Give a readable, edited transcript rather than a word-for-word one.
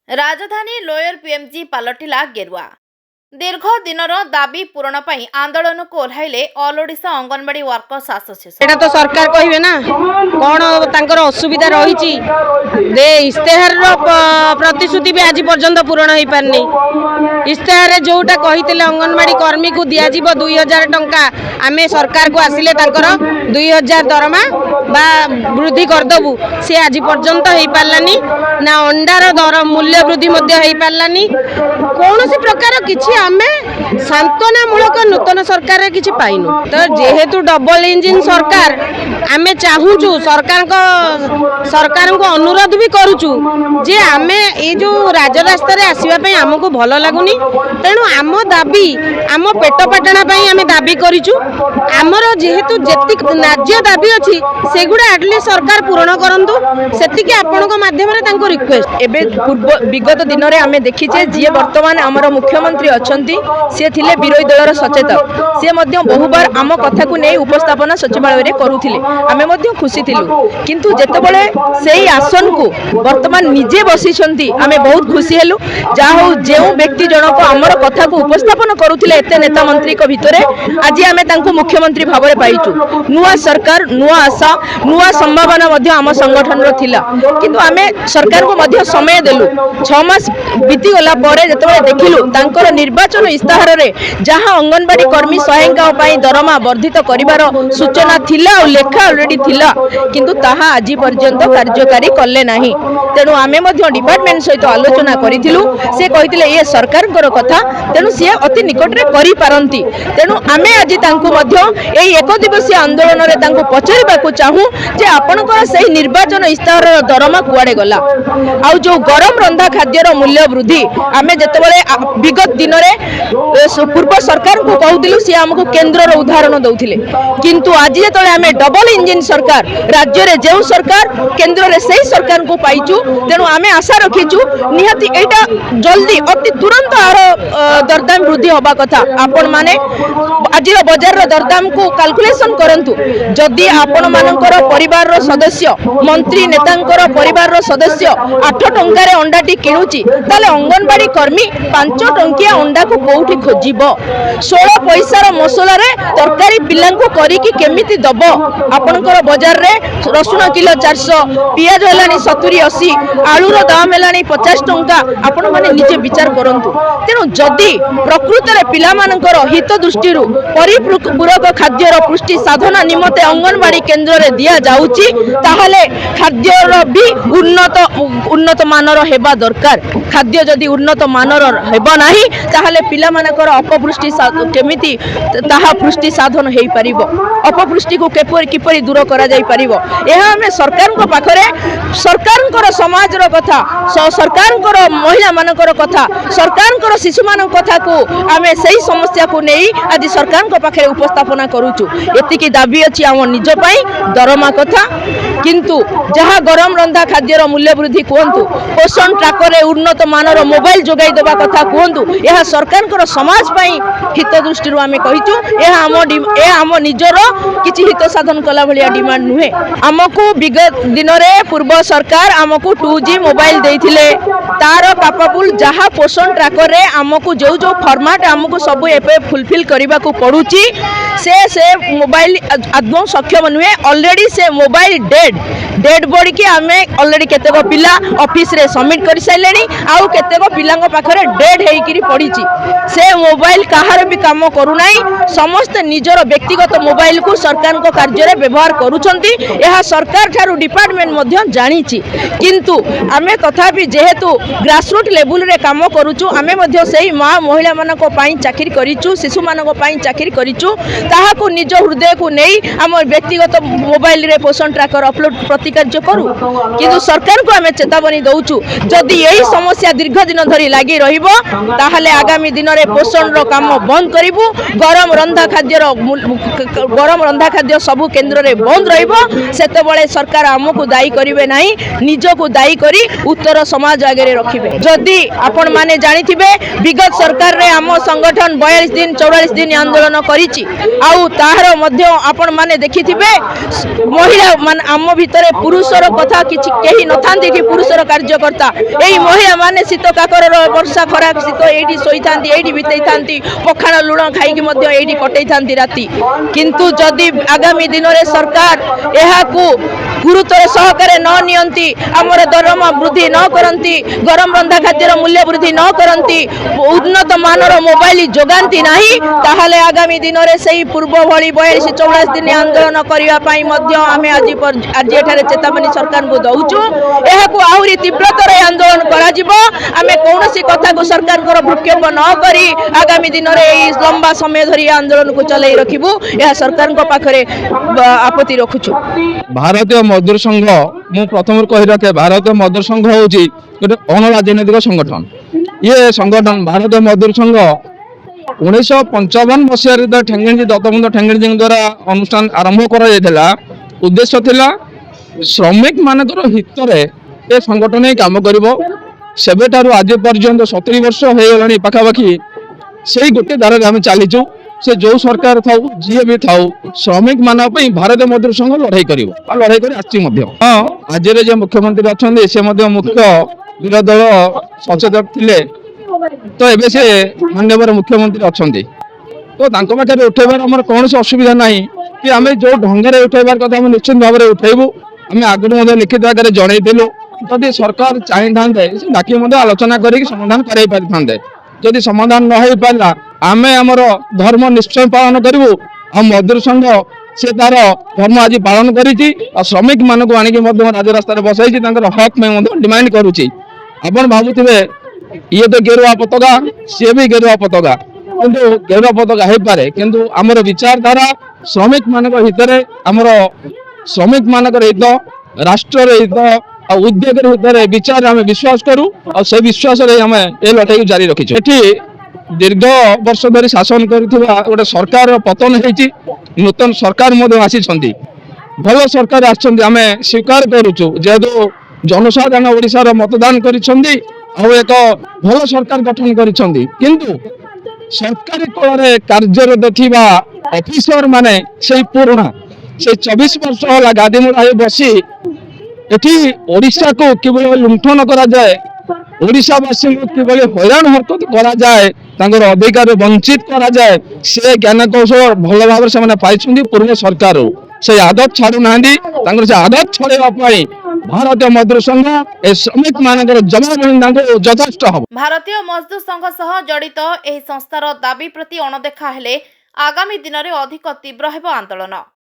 राजधानी lower PMG पलटिला गेरुआ दीर्घ दिनर दाबी पूरण पर आंदोलन को ओह्लाइले all Odisha anganwadi workers association. एटा तो सरकार कहिबे ना कौन तांकर असुविधा रही दे इस्तेहार प्रतिश्रुति भी आज पर्यंत पूरण हो पारनी। इस्तेहार जोटा कही अंगनवाड़ी कर्मी को दिज्व 2000 टंका आमे सरकार को आसिले 2000 दरमा बा वृद्धि करदेबू सी आज पर्यंत हो पारानी ना अंडार दर मूल्य वृद्धि हो पारानी। कौन सी प्रकार किसी आमे सांत्वनामूलक नूतन सरकार किसी पाइनु। तो जेहेतु डबल इंजिन सरकार आमे चाहूचु सरकार को अनुरोध भी करूचु जे आमे ये जो राजरास्ता रे आसीबा पई हमको भल लागुनी। तेणु आम दाबी आम पेट पाटणा पई आमे दाबी करिचु। आमर जेहेतु जेति न्याज्य दाबी अछि सेगुडा एटलिस्ट सरकार पूर्ण करंतु सेतिके आपनको माध्यम रे तांको रिक्वेस्ट। एबे विगत दिन रे आमे देखिचे जे वर्तमान आमर मुख्यमंत्री अछंती से थिले विरोधी दलर सचेतक से मध्य बहुबार आम कथा को नहीं उपस्थापना सचिवालय रे करूथिले। आमे मध्य खुशी थिलु किंतु जेतेबेले सेही आसन को वर्तमान निजे बसिछंती आमे बहुत खुशी हेलु। जा हो जेउ व्यक्ति जनक आमर कथा को उपस्थापन करूथिले एते नेता मंत्री को भितरे आज आमे तांको मुख्यमंत्री भाबरे पाइचु। नुआ सरकार नुआ आशा नुआ संभावना मध्य आम संगठन रो थिला किंतु आमे सरकार को मध्य समय देलु। 6 मास बीती गला परे जेतेबेले देखिलु तांकर निर्वाचन इस्ताहार रे जहां अंगनवाड़ी कर्मी सहायिका पई दरमा वर्धित करिवार सूचना थिला और लेखा ऑलरेडी थिला किंतु ताहा आज पर्यंत कार्यकारी कले नाही। तेणु आमे मध्य डिपार्टमेंट सहित आलोचना करिथिलु। से कहिथिले ये सरकारकर कथा तेणु से अति निकट रे करि पारंती। तेणु आमे आज तांको मध्य एई एक दिवसीय आंदोलन रे तांको पचारिबाकू चाहू जे आपनकर सही निर्वाचन इस्ताहार दरमा कुआडे गला। आउ जो गरम रंधा खाद्यर मूल्य वृद्धि आमे जेतेबेले विगत दिन रे पूर्व सरकार को कहूतिलु से हमको केंद्र रो उदाहरण दउथिले किंतु आज जेतेबेले आमे डबल इंजिन सरकार राज्य रे जेउ सरकार केंद्र रे सही सरकार को पाइचु। तेणु आमे आशा रखिचु निहाती एटा जल्दी अति तुरंत आर दरदाम वृद्धि होबा कथा। आपण माने आज बाजार रो दरदाम को कैलकुलेशन करंतु जदि आपण मानकर परिवार रो सदस्य मंत्री नेतांकर परिवार रो सदस्य 8 टंका रे अंडाटी किणुची ताले अंगनवाड़ी कर्मी 5 टंकिया अंडा को कोउठी खोजिबो। 16 पैसा रो मसला रे तरकारी पिल्लां को करी कि केमिति दबो। आपनकर बाजार रे रसुण किलो 400 पियाज हलानी 70 80 आलू रो दाम हलानी 50 टंका आपण माने निजे विचार करंतु। तेनु जदि प्रकृत रे पिला मानकर हित दृष्टि रु परिपूरक खाद्य रो पुष्टि साधना निमते अंगनवाड़ी केंद्र रे दिया जाउची ताहाले खाद्य रो भी उन्नत मानर हेबा दरकार। खाद्य जदि उन्नत मानर हेबा नाही ताहाले पिला मानकर अपपुष्टि केमिति ताहा पुष्टि साधन हेई परिबो। अपपुष्टि को किपरि दूर करा जाई परिबो एहा हमें सरकार को पाखरे सरकार समाज रो कथा सरकार महिला मानकर कथा सरकार शिशु मान कथा को आमे सही समस्या को नहीं आज सरकार को पाखरे उपस्थापना करूचु। एतिकी दाबी अछि आम निज पई दरमा कथा किंतु जहाँ गरम रंधा खाद्यर मूल्य वृद्धि कहतु पोषण ट्राकर रे उन्नत मानर मोबाइल जोगाई देबा कथा कहतु यह सरकार समाज पई हित दृष्टि आमे कहिचु। यह आम निजर किछि हित साधन कला भलिया डिमांड नुहे। आमको विगत दिन रे पूर्व सरकार आमको 2G मोबाइल देइथिले तार कापाबुल जहाँ पोषण ट्राकर रे आमको जो जो फॉर्मेट आमको सब एपे फुलफिल करबा को पड़ुची से मोबाइल आदम सक्षम नुहे। ऑलरेडी से मोबाइल डेड बॉडी की आमे ऑलरेडी केतेक पिला ऑफिस रे सबमिट कर साइलेनी आउ केतेक पिलांग पाखरे डेड हेइकिरी पड़ीची। से मोबाइल कहार भी काम करू नाही समस्त निजर व्यक्तिगत मोबाइल को सरकार को कार्य रे व्यवहार करूछंती। यह सरकार ठारू डिपार्टमेंट मध्य जानिची किंतु आमे तथापि जेहेतु ग्रासरूट लेवल रे काम करूछु आमे मध्य सेही मां महिला मानक पई चाकरी करिछु शिशु मानक पई चाकरी करिछु ताहा को निज हृदय को नहीं आम व्यक्तिगत मोबाइल रे पोषण ट्राकर अपलोड प्रतिकार्य करू किंतु सरकार को आमे चेतावनी दउछु जदि यही समस्या दीर्घ दिन धरी लागि रहिबो ताहाले आगामी दिन रे पोषण रो काम बंद करिबु। गरम रंधा खाद्य सब केंद्र रे बंद रहिबो। सेते बळे सरकार हमकु दायी करिवे नाही निज को दायी करी उत्तर समाज आगे रखिबे जदि आपण माने जानिथिबे विगत सरकार रे आम संगठन 42 दिन 44 दिन आंदोलन करिछि आउ ताहार मध्य आपण माने देखिथिबे महिला मान आम भितरे पुरुषर कथा किछि केही नथांती कि पुरुषर कार्यकर्ता एई महिला माने शीत काकर वर्षा खरा शीत एठी सोई थांती एठी बितेई थांती पखाण लुण खाइकी मध्य एठी कटई थांती राती किंतु जदि आगामी दिन रे सरकार एहाकू गुरुतर सहकारे न नियंती आमर दरमा वृद्धि न करंती गरम रंधा खाद्यर मूल्य वृद्धि न करंती उन्नत मानर मोबाइल जोगांती नाही ताहाले आगामी दिन रे सेही पूर्व भली 42 44 दिन आंदोलन करिवा पई मध्य आमे आज एठारे चेतावनी सरकार को दउछु एहाकू आउरी तीव्रतर आंदोलन करा जिवो आमे कोनोसी कथा को सरकार को भूक्षेप न करी आगामी दिन रे एई लंबा समय धरि आंदोलन को चलाई रखिबु एहा सरकार को पाखरे आपत्ति रखुछु। भारतीय मजदूर संघ मु प्रथम कही रखे भारतीय मजदूर संघ हूँ गोटे अणराजनैतिक संगठन ये संगठन भारतीय मजदूर संघ 1955 मसीह ठेंगेणी दत्तबंधु ठेंगेणी द्वारा अनुष्ठान आरंभ कर उद्देश्य थिला श्रमिक मानकर हित में ये संगठन ही काम कर आज पर्यंत 70 वर्ष हो गला पाखापाखि से गोटे धारा आम चलीचु से जो सरकार था जी भी था श्रमिक मान भारतीय मजदूर संघ लड़ाई कर लड़ाई कर हाँ आज जो मुख्यमंत्री अच्छा से मुख्य विरोधी दल सचेतक थे तो एबे से माननीय मुख्यमंत्री अच्छा तो पाखे उठेबार आम कौन असुविधा ना कि आम जो ढंगे उठेबार कथा निश्चित भाव में उठेबू आम आगुरी लिखित आगे जनईलु जदि सरकार चाहे डाकी आलोचना कर समाधान कर जदि समाधान न हो पारा आम आमर धर्म निश्चय पालन करूँ आ मजदूर संघ से तार धर्म आज पालन कर श्रमिक मानक आणिक राजरास्तार बसाई हक में डिमांड करुच्ची आपण भावुवे ये तो गेरुआ पताका सी भी गेरुआ पताका किंतु गेरुआ पताका हो पारे किंतु आमर विचारधारा श्रमिक मानक हित आमर श्रमिक मानक हित राष्ट्र हित उद्योग हित विचार आम विश्वास करूँ और से विश्वास आम ए लड़ाई जारी रखीचु एठी दीर्घ वर्ष धरी शासन करुवा गोटे सरकार पतन होती नूतन सरकार आसी भल सरकार आम स्वीकार करुचु जेहेतु जनसाधारण ओडिशार मतदान कर एक भल सरकार गठन किंतु सरकारी कल कार्यरत थिबा ऑफिसर माने से पुराणा से 24 वर्ष है गादीमुड़ा बसी एठी ओडिशा को किभली लुंठन करा जाए ओडिशावासी को किभली हैरान हरकत करा जाए तांकर अधिकार वंचित करा जाए से ज्ञान कौशल भल भाव से पाई पूर्व सरकार से आदत छाड़ू ना से आदत छड़ेवा भारतीय मजदूर संघ ए श्रमिक मानकर जवाब यथेष्ट हम। भारतीय मजदूर संघ सह जड़ित एही संस्थार दाबी प्रति अणदेखा हेले आगामी दिन में अधिक तीव्र हेब आंदोलन।